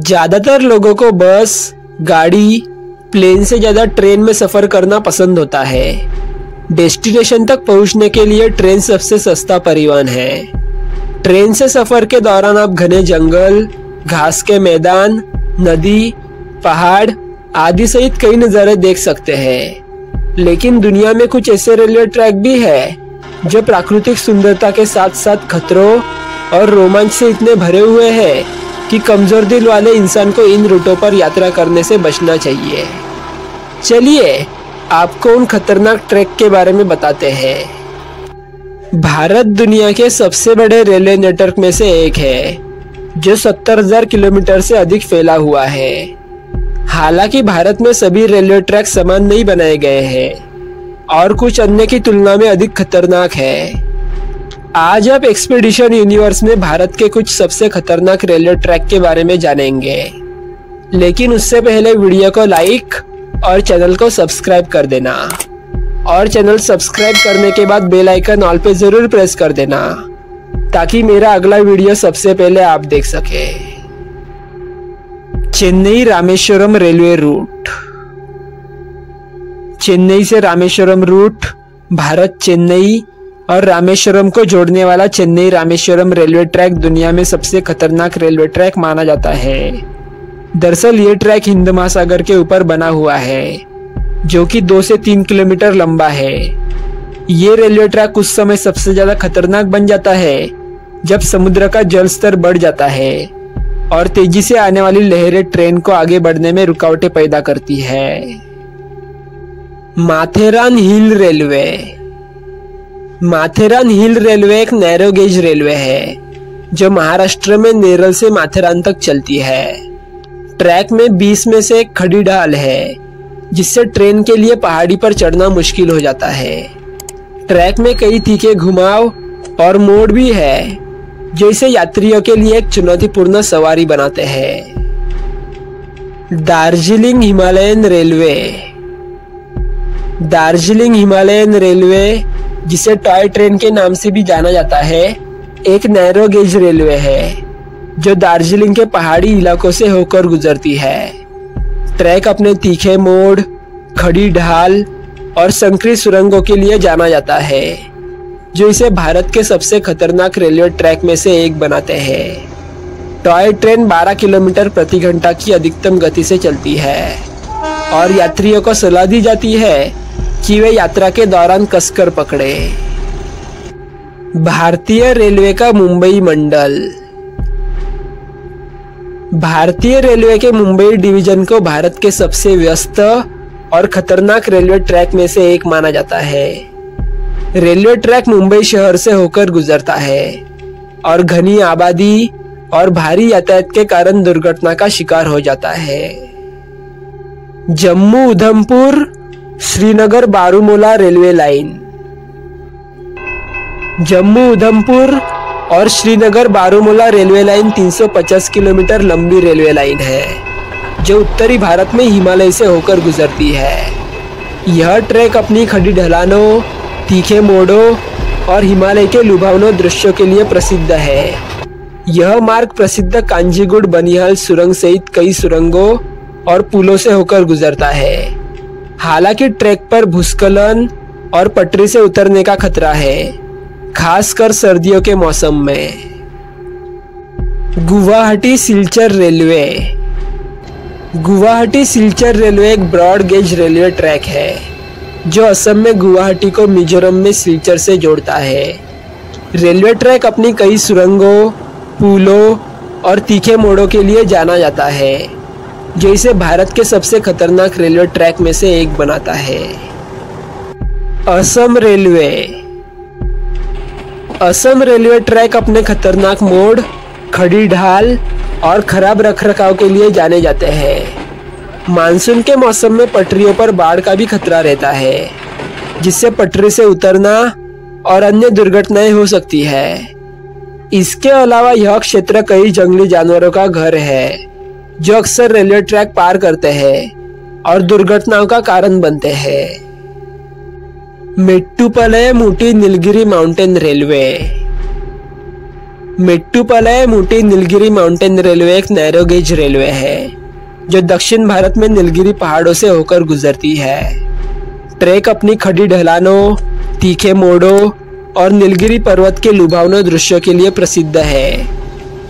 ज्यादातर लोगों को बस, गाड़ी, प्लेन से ज्यादा ट्रेन में सफर करना पसंद होता है। डेस्टिनेशन तक पहुंचने के लिए ट्रेन सबसे सस्ता परिवहन है। ट्रेन से सफर के दौरान आप घने जंगल, घास के मैदान, नदी, पहाड़ आदि सहित कई नज़ारे देख सकते हैं। लेकिन दुनिया में कुछ ऐसे रेलवे ट्रैक भी है जो प्राकृतिक सुंदरता के साथ साथ खतरों और रोमांच से इतने भरे हुए हैं कि कमजोर दिल वाले इंसान को इन रूटों पर यात्रा करने से बचना चाहिए। चलिए आपको उन खतरनाक ट्रैक के बारे में बताते हैं। भारत दुनिया के सबसे बड़े रेलवे नेटवर्क में से एक है जो 70,000 किलोमीटर से अधिक फैला हुआ है। हालांकि भारत में सभी रेलवे ट्रैक समान नहीं बनाए गए हैं और कुछ अन्य की तुलना में अधिक खतरनाक है। आज आप एक्सपीडिशन यूनिवर्स में भारत के कुछ सबसे खतरनाक रेलवे ट्रैक के बारे में जानेंगे। लेकिन उससे पहले वीडियो को लाइक और चैनल को सब्सक्राइब कर देना और चैनल सब्सक्राइब करने के बाद बेल आइकन ऑल पे जरूर प्रेस कर देना ताकि मेरा अगला वीडियो सबसे पहले आप देख सके। Chennai Rameswaram railway route. चेन्नई से रामेश्वरम रूट भारत चेन्नई और रामेश्वरम को जोड़ने वाला चेन्नई रामेश्वरम रेलवे ट्रैक दुनिया में सबसे खतरनाक रेलवे ट्रैक माना जाता है। दरअसल ये ट्रैक हिंद महासागर के ऊपर बना हुआ है जो कि 2 से 3 किलोमीटर लंबा है। ये रेलवे ट्रैक उस समय सबसे ज्यादा खतरनाक बन जाता है जब समुद्र का जल स्तर बढ़ जाता है और तेजी से आने वाली लहरें ट्रेन को आगे बढ़ने में रुकावटें पैदा करती है। माथेरान हिल रेलवे। माथेरान हिल रेलवे एक नैरो गेज रेलवे है जो महाराष्ट्र में नेरल से माथेरान तक चलती है। ट्रैक में 20 में से एक खड़ी ढाल है जिससे ट्रेन के लिए पहाड़ी पर चढ़ना मुश्किल हो जाता है। ट्रैक में कई तीखे घुमाव और मोड़ भी है जो इसे यात्रियों के लिए एक चुनौतीपूर्ण सवारी बनाते हैं। Darjeeling Himalayan railway. Darjeeling Himalayan railway, जिसे टॉय ट्रेन के नाम से भी जाना जाता है, एक नैरो गेज रेलवे है जो दार्जिलिंग के पहाड़ी इलाकों से होकर गुजरती है। ट्रैक अपने तीखे मोड़, खड़ी ढाल और संकरी सुरंगों के लिए जाना जाता है जो इसे भारत के सबसे खतरनाक रेलवे ट्रैक में से एक बनाते हैं। टॉय ट्रेन 12 किलोमीटर प्रति घंटा की अधिकतम गति से चलती है और यात्रियों को सलाह दी जाती है कि वे यात्रा के दौरान कसकर पकड़े। भारतीय रेलवे का मुंबई मंडल। भारतीय रेलवे के मुंबई डिवीजन को भारत के सबसे व्यस्त और खतरनाक रेलवे ट्रैक में से एक माना जाता है। रेलवे ट्रैक मुंबई शहर से होकर गुजरता है और घनी आबादी और भारी यातायात के कारण दुर्घटना का शिकार हो जाता है। Jammu Udhampur Srinagar Baramulla railway line. जम्मू उधमपुर और Srinagar Baramulla railway line 350 kilometre लंबी रेलवे लाइन है जो उत्तरी भारत में हिमालय से होकर गुजरती है। यह ट्रैक अपनी खड़ी ढलानों, तीखे मोड़ों और हिमालय के लुभावनों दृश्यों के लिए प्रसिद्ध है। यह मार्ग प्रसिद्ध कांजीगुड़ बनिहाल सुरंग सहित कई सुरंगों और पुलों से होकर गुजरता है। हालांकि ट्रैक पर भूस्खलन और पटरी से उतरने का खतरा है, खासकर सर्दियों के मौसम में। गुवाहाटी सिलचर रेलवे। गुवाहाटी सिलचर रेलवे एक ब्रॉड गेज रेलवे ट्रैक है जो असम में गुवाहाटी को मिजोरम में सिलचर से जोड़ता है। रेलवे ट्रैक अपनी कई सुरंगों, पुलों और तीखे मोड़ों के लिए जाना जाता है जो इसे भारत के सबसे खतरनाक रेलवे ट्रैक में से एक बनाता है। Assam railway. Assam railway track अपने खतरनाक मोड़, खड़ी ढाल और खराब रखरखाव के लिए जाने जाते हैं। मानसून के मौसम में पटरियों पर बाढ़ का भी खतरा रहता है जिससे पटरी से उतरना और अन्य दुर्घटनाएं हो सकती है। इसके अलावा यह क्षेत्र कई जंगली जानवरों का घर है जो अक्सर रेलवे ट्रैक पार करते हैं और दुर्घटनाओं का कारण बनते हैं। Mettupalayam Ooty Nilgiri mountain railway. Mettupalayam Ooty Nilgiri mountain railway एक नैरो गेज रेलवे है जो दक्षिण भारत में नीलगिरी पहाड़ों से होकर गुजरती है। ट्रैक अपनी खड़ी ढलानों, तीखे मोड़ों और नीलगिरी पर्वत के लुभावने दृश्यों के लिए प्रसिद्ध है।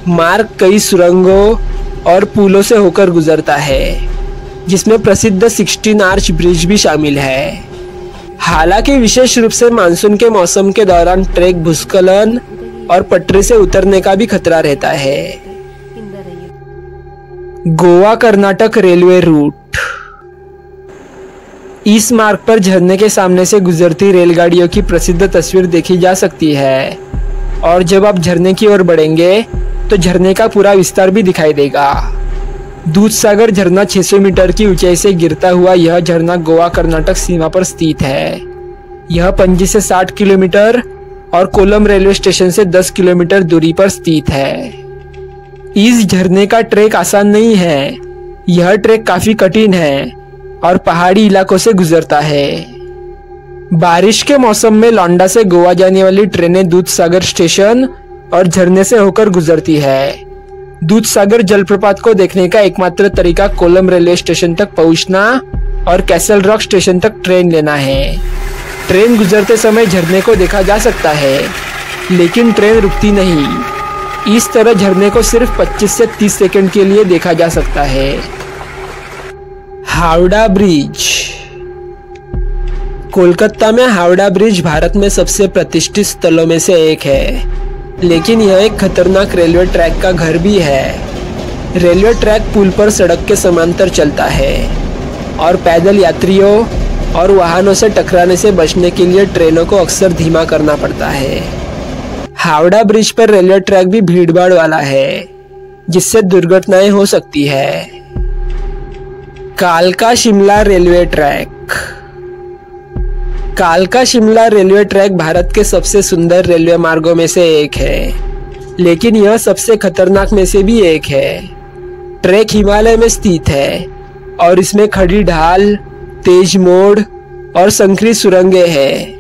मार्ग कई सुरंगों और पुलों से होकर गुजरता है, जिसमें प्रसिद्ध 16 आर्च ब्रिज भी शामिल है। हालांकि विशेष रूप से मानसून के मौसम के दौरान ट्रैक भूस्खलन और पटरी से उतरने का भी खतरा रहता है। Goa Karnataka railway route. इस मार्ग पर झरने के सामने से गुजरती रेलगाड़ियों की प्रसिद्ध तस्वीर देखी जा सकती है और जब आप झरने की ओर बढ़ेंगे तो झरने का पूरा विस्तार भी दिखाई देगा। दूधसागर झरना 600 मीटर की ऊंचाई से गिरता हुआ यह झरना गोवा कर्नाटक सीमा पर स्थित है। यह पणजी से 60 किलोमीटर और कोलम रेलवे स्टेशन से 10 किलोमीटर दूरी पर स्थित है। इस झरने का ट्रैक आसान नहीं है। यह ट्रैक काफी कठिन है और पहाड़ी इलाकों से गुजरता है। बारिश के मौसम में लोंडा से गोवा जाने वाली ट्रेनें दूधसागर स्टेशन और झरने से होकर गुजरती है। दूधसागर जलप्रपात को देखने का एकमात्र तरीका कोलम रेलवे स्टेशन तक पहुंचना और कैसल रॉक स्टेशन तक ट्रेन लेना है। ट्रेन गुजरते समय झरने को देखा जा सकता है, लेकिन ट्रेन रुकती नहीं। इस तरह झरने को सिर्फ 25 से 30 सेकंड के लिए देखा जा सकता है। हावड़ा ब्रिज। कोलकाता में हावड़ा ब्रिज भारत में सबसे प्रतिष्ठित स्थलों में से एक है, लेकिन यह एक खतरनाक रेलवे ट्रैक का घर भी है। रेलवे ट्रैक पुल पर सड़क के समांतर चलता है और पैदल यात्रियों और वाहनों से टकराने से बचने के लिए ट्रेनों को अक्सर धीमा करना पड़ता है। हावड़ा ब्रिज पर रेलवे ट्रैक भी भीड़भाड़ वाला है, जिससे दुर्घटनाएं हो सकती है। कालका शिमला रेलवे ट्रैक। कालका शिमला रेलवे ट्रैक भारत के सबसे सुंदर रेलवे मार्गों में से एक है, लेकिन यह सबसे खतरनाक में से भी एक है। ट्रैक हिमालय में स्थित है और इसमें खड़ी ढाल, तेज मोड़ और संकरी सुरंगें हैं।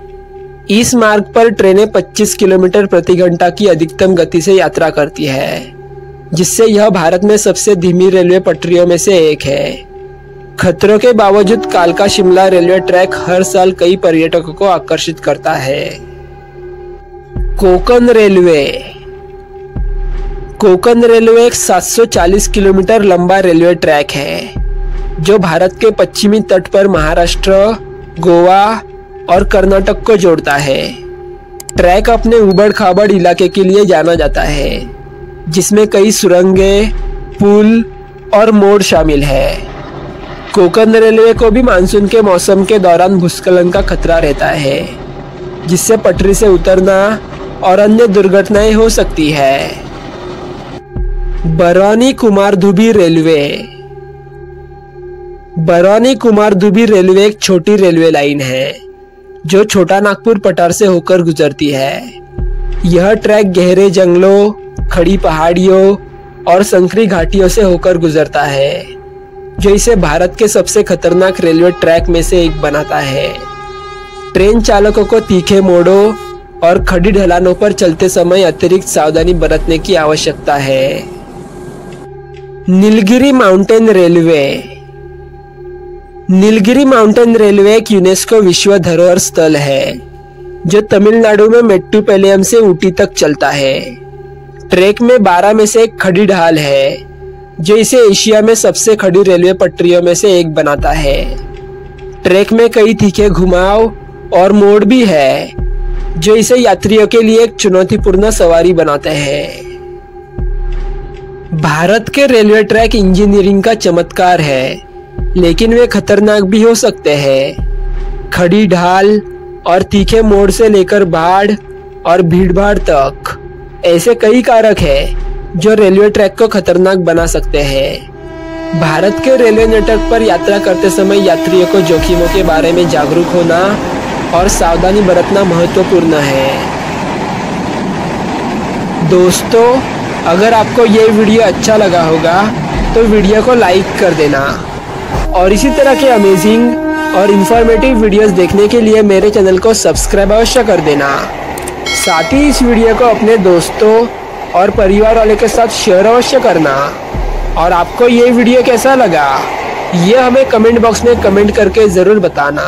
इस मार्ग पर ट्रेनें 25 किलोमीटर प्रति घंटा की अधिकतम गति से यात्रा करती है, जिससे यह भारत में सबसे धीमी रेलवे पटरियों में से एक है। खतरों के बावजूद कालका शिमला रेलवे ट्रैक हर साल कई पर्यटकों को आकर्षित करता है। कोंकण रेलवे। कोंकण रेलवे एक 740 किलोमीटर लंबा रेलवे ट्रैक है, जो भारत के पश्चिमी तट पर महाराष्ट्र, गोवा और कर्नाटक को जोड़ता है। ट्रैक अपने उबड़-खाबड़ इलाके के लिए जाना जाता है, जिसमें कई सुरंगें, पुल और मोड़ शामिल है। कोंकण रेलवे को भी मानसून के मौसम के दौरान भूस्खलन का खतरा रहता है, जिससे पटरी से उतरना और अन्य दुर्घटनाएं हो सकती है। बरौनी कुमारधुबी रेलवे। बरौनी कुमारधुबी रेलवे एक छोटी रेलवे लाइन है, जो छोटा नागपुर पठार से होकर गुजरती है। यह ट्रैक गहरे जंगलों, खड़ी पहाड़ियों और संकरी घाटियों से होकर गुजरता है, जो इसे भारत के सबसे खतरनाक रेलवे ट्रैक में से एक बनाता है। ट्रेन चालकों को तीखे मोड़ों और खड़ी ढलानों पर चलते समय अतिरिक्त सावधानी बरतने की आवश्यकता है। Nilgiri mountain railway. Nilgiri mountain railway एक यूनेस्को विश्व धरोहर स्थल है, जो तमिलनाडु में मेट्टुपालयम से ऊटी तक चलता है। ट्रैक में 12 में से एक खड़ी ढाल है, जो इसे एशिया में सबसे खड़ी रेलवे पटरियों में से एक बनाता है। ट्रैक में कई तीखे घुमाव और मोड़ भी है, जो इसे यात्रियों के लिए एक चुनौतीपूर्ण सवारी बनाते हैं। भारत के रेलवे ट्रैक इंजीनियरिंग का चमत्कार है, लेकिन वे खतरनाक भी हो सकते हैं। खड़ी ढाल और तीखे मोड़ से लेकर बाढ़ और भीड़भाड़ तक ऐसे कई कारक हैं जो रेलवे ट्रैक को खतरनाक बना सकते हैं। भारत के रेलवे नेटवर्क पर यात्रा करते समय यात्रियों को जोखिमों के बारे में जागरूक होना और सावधानी बरतना महत्वपूर्ण है। दोस्तों, अगर आपको ये वीडियो अच्छा लगा होगा तो वीडियो को लाइक कर देना और इसी तरह के अमेजिंग और इंफॉर्मेटिव वीडियोस देखने के लिए मेरे चैनल को सब्सक्राइब अवश्य कर देना। साथ ही इस वीडियो को अपने दोस्तों और परिवार वाले के साथ शेयर अवश्य करना। और आपको ये वीडियो कैसा लगा ये हमें कमेंट बॉक्स में कमेंट करके ज़रूर बताना।